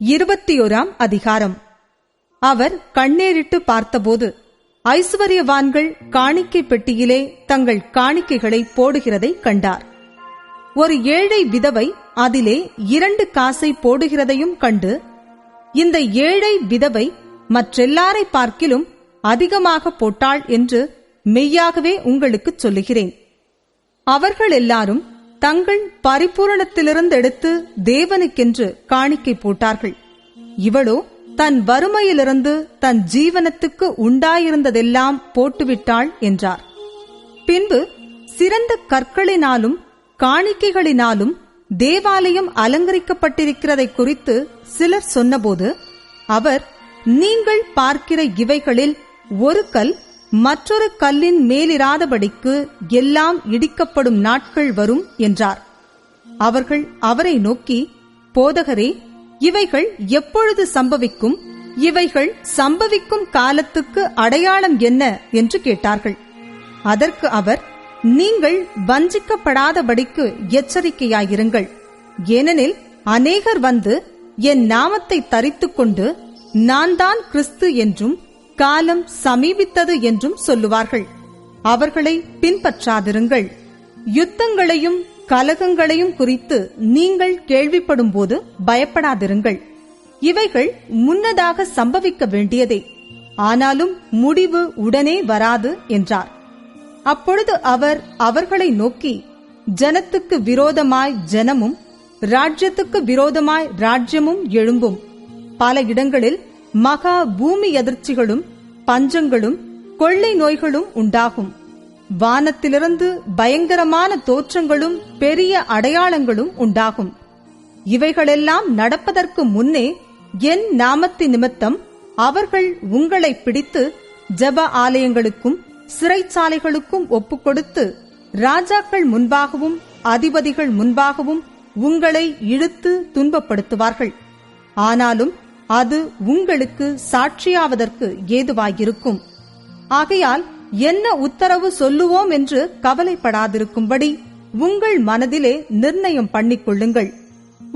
21 அதிகாரம். அவர் கண்ணேறிட்டு பார்த்தபோது ஐசுவரியவான்கள் காணிக்கை பெட்டியிலே தங்கள் காணிக்கைகளை போடுகிறதை கண்டார். ஒரு ஏழை விதவை அதிலே 2 காசை போடுகிறதையும் கண்டு, இந்த ஏழை விதவை மற்றெல்லாரை பார்க்கிலும் அதிகமாக போட்டாள் என்று மெய்யாகவே உங்களுக்குச் சொல்லுகிறேன். அவர்கள் எல்லாரும் தங்கள் பரிபூரணத்திலிருந்து எடுத்து தேவனுக்கென்று காணிக்கை போட்டார்கள். இவளோ தன் வறுமையிலிருந்து தன் ஜீவனத்துக்கு உண்டாயிருந்ததெல்லாம் போட்டுவிட்டாள் என்றார். பின்பு சிறந்த கற்களினாலும் காணிக்கைகளினாலும் தேவாலயம் அலங்கரிக்கப்பட்டிருக்கிறதை குறித்து சிலர் சொன்னபோது அவர், நீங்கள் பார்க்கிற இவைகளில் ஒரு கல் மற்றொரு கல்லின் மேலிராதபடிக்கு எல்லாம் இடிக்கப்படும் நாட்கள் வரும் என்றார். அவர்கள் அவரை நோக்கி, போதகரே, இவைகள் எப்பொழுது சம்பவிக்கும்? இவைகள் சம்பவிக்கும் காலத்துக்கு அடையாளம் என்ன என்று கேட்டார்கள். அதற்கு அவர், நீங்கள் வஞ்சிக்கப்படாதபடிக்கு எச்சரிக்கையாயிருங்கள். ஏனெனில் அநேகர் வந்து என் நாமத்தை தரித்துக் கொண்டு நான் தான் கிறிஸ்து என்றும் காலம் சமீபித்தது என்றும் சொல்லுவார்கள். அவர்களை பின்பற்றாதிருங்கள். யுத்தங்களையும் கலகங்களையும் குறித்து நீங்கள் கேள்விப்படும் போது பயப்படாதிருங்கள். இவைகள் முன்னதாக சம்பவிக்க வேண்டியதே, ஆனாலும் முடிவு உடனே வராது என்றார். அப்பொழுது அவர் அவர்களை நோக்கி, ஜனத்துக்கு விரோதமாய் ஜனமும் ராஜ்யத்துக்கு விரோதமாய் ராஜ்யமும் எழும்பும். பல இடங்களில் மகா பூமி எதிர்ச்சிகளும் பஞ்சங்களும் கொள்ளை நோய்களும் உண்டாகும். வானத்திலிருந்து பயங்கரமான தோற்றங்களும் பெரிய அடையாளங்களும் உண்டாகும். இவைகளெல்லாம் நடப்பதற்கு முன்னே என் நாமத்தின் நிமித்தம் அவர்கள் உங்களை பிடித்து ஜெப ஆலயங்களுக்கும் சிறைச்சாலைகளுக்கும் ஒப்புக்கொடுத்து ராஜாக்கள் முன்பாகவும் அதிபதிகள் முன்பாகவும் உங்களை இழுத்து துன்பப்படுத்துவார்கள். ஆனாலும் அது உங்களுக்கு சாட்சியாவதற்கு ஏதுவாயிருக்கும். ஆகையால் என்ன உத்தரவு சொல்லுவோம் என்று கவலைப்படாதிருக்கும்படி உங்கள் மனதிலே நிர்ணயம் பண்ணிக்கொள்ளுங்கள்.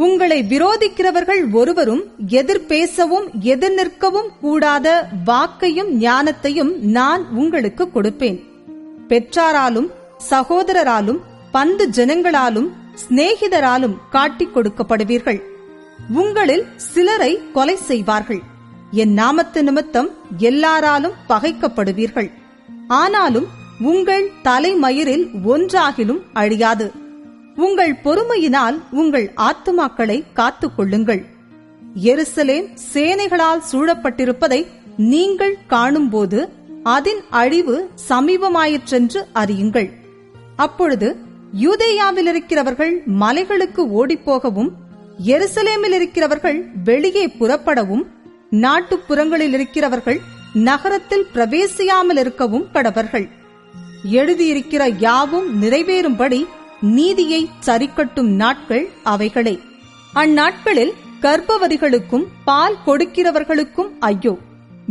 உங்களை விரோதிக்கிறவர்கள் ஒருவரும் எதிர்பேசவும் எதிர் நிற்கவும் கூடாத வாக்கையும் ஞானத்தையும் நான் உங்களுக்கு கொடுப்பேன். பெற்றாராலும் சகோதரராலும் பந்து ஜனங்களாலும் சிநேகிதராலும் காட்டிக் கொடுக்கப்படுவீர்கள். உங்களில் சிலரை கொலை செய்வார்கள். என் நாமத்து நிமித்தம் எல்லாராலும் பகைக்கப்படுவீர்கள். ஆனாலும் உங்கள் தலைமயிரில் ஒன்றாகிலும் அழியாது. உங்கள் பொறுமையினால் உங்கள் ஆத்துமாக்களை காத்துக் கொள்ளுங்கள். எருசலேம் சேனைகளால் சூழப்பட்டிருப்பதை நீங்கள் காணும்போது அதன் அழிவு சமீபமாயிற்றென்று அறியுங்கள். அப்பொழுது யூதேயாவில் இருக்கிறவர்கள் மலைகளுக்கு ஓடிப்போகவும் எருசலேமில் இருக்கிறவர்கள் வெளியே புறப்படவும் நாட்டுப்புறங்களில் இருக்கிறவர்கள் நகரத்தில் பிரவேசியாமல் இருக்கவும் கடவர்கள். எழுதியிருக்கிற யாவும் நிறைவேறும்படி நீதியை சரிக்கட்டும் நாட்கள் அவைகளே. அந்நாட்களில் கர்ப்பவதிகளுக்கும் பால் கொடுக்கிறவர்களுக்கும் ஐயோ!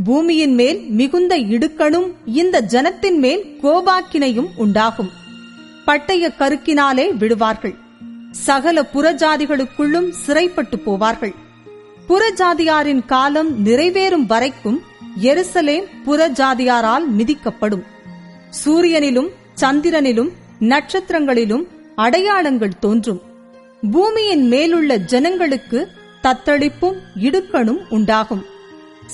பூமியின் மேல் மிகுந்த இடுக்கணும் இந்த ஜனத்தின் மேல் கோபாக்கினையும் உண்டாகும். பட்டய கருக்கினாலே விடுவார்கள். சகல புறஜாதிகளுக்குள்ளும் சிறைப்பட்டு போவார்கள். புறஜாதியாரின் காலம் நிறைவேறும் வரைக்கும் எருசலேம் புறஜாதியாரால் மிதிக்கப்படும். சூரியனிலும் சந்திரனிலும் நட்சத்திரங்களிலும் அடையாளங்கள் தோன்றும். பூமியின் மேலுள்ள ஜனங்களுக்கு தத்தளிப்பும் இடுக்கணும் உண்டாகும்.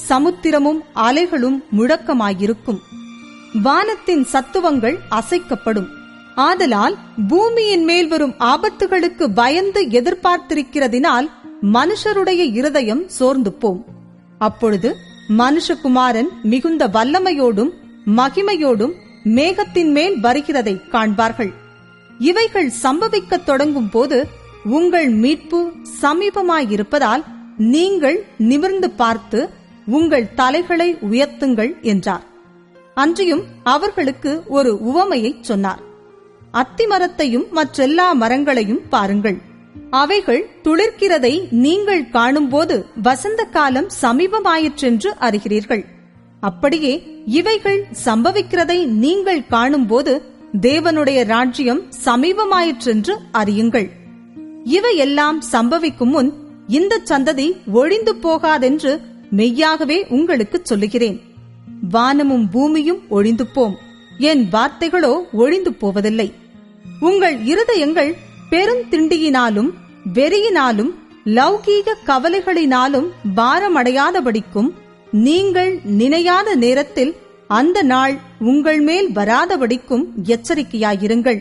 சமுத்திரமும் அலைகளும் முழக்கமாயிருக்கும். வானத்தின் சத்துவங்கள் அசைக்கப்படும். ஆதலால் பூமியின் மேல் வரும் ஆபத்துகளுக்கு பயந்து எதிர்பார்த்திருக்கிறதினால் மனுஷருடைய இருதயம் சோர்ந்து போம். அப்பொழுது மனுஷகுமாரன் மிகுந்த வல்லமையோடும் மகிமையோடும் மேகத்தின் மேல் வருகிறதை காண்பார்கள். இவைகள் சம்பவிக்கத் தொடங்கும் போது உங்கள் மீட்பு சமீபமாயிருப்பதால் நீங்கள் நிமிர்ந்து பார்த்து உங்கள் தலைகளை உயர்த்துங்கள் என்றார். அன்றியும் அவர்களுக்கு ஒரு உவமையைச் சொன்னார். அத்திமரத்தையும் மற்றெல்லா மரங்களையும் பாருங்கள். அவைகள் துளிர்க்கிறதை நீங்கள் காணும்போது வசந்த காலம் சமீபமாயிற்றென்று அறிகிறீர்கள். அப்படியே இவைகள் சம்பவிக்கிறதை நீங்கள் காணும்போது தேவனுடைய ராஜ்யம் சமீபமாயிற்றென்று அறியுங்கள். இவையெல்லாம் சம்பவிக்கும் முன் இந்த சந்ததி ஒழிந்து போகாதென்று மெய்யாகவே உங்களுக்கு சொல்லுகிறேன். வானமும் பூமியும் ஒழிந்து போம், என் வார்த்தைகளோ ஒழிந்து போவதில்லை. உங்கள் இருதயங்கள் பெருந்திண்டியினாலும் வெறியினாலும் லௌகீக கவலைகளினாலும் பாரமடையாதபடிக்கும் நீங்கள் நினையாத நேரத்தில் அந்த நாள் உங்கள் மேல் வராதபடிக்கும் எச்சரிக்கையாயிருங்கள்.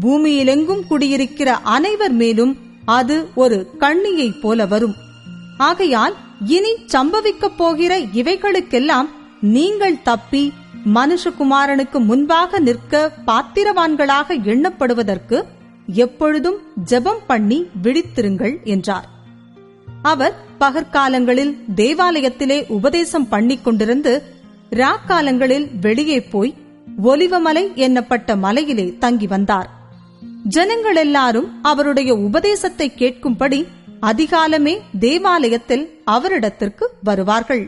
பூமியிலெங்கும் குடியிருக்கிற அனைவர் மேலும் அது ஒரு கண்ணியைப் போல வரும். ஆகையால் இனி சம்பவிக்கப் போகிற இவைகளுக்கெல்லாம் நீங்கள் தப்பி மனுஷகுமாரனுக்கு முன்பாக நிற்க பாத்திரவான்களாக எண்ணப்படுவதற்கு எப்பொழுதும் ஜெபம் பண்ணி விழித்திருங்கள் என்றார். அவர் பகற்காலங்களில் தேவாலயத்திலே உபதேசம் பண்ணிக் கொண்டிருந்து ராக்காலங்களில் வெளியே போய் ஒலிவமலை என்னப்பட்ட மலையிலே தங்கி வந்தார். ஜனங்கள் எல்லாரும் அவருடைய உபதேசத்தை கேட்கும்படி அதிகாலமே தேவாலயத்தில் அவரிடத்திற்கு வருவார்கள்.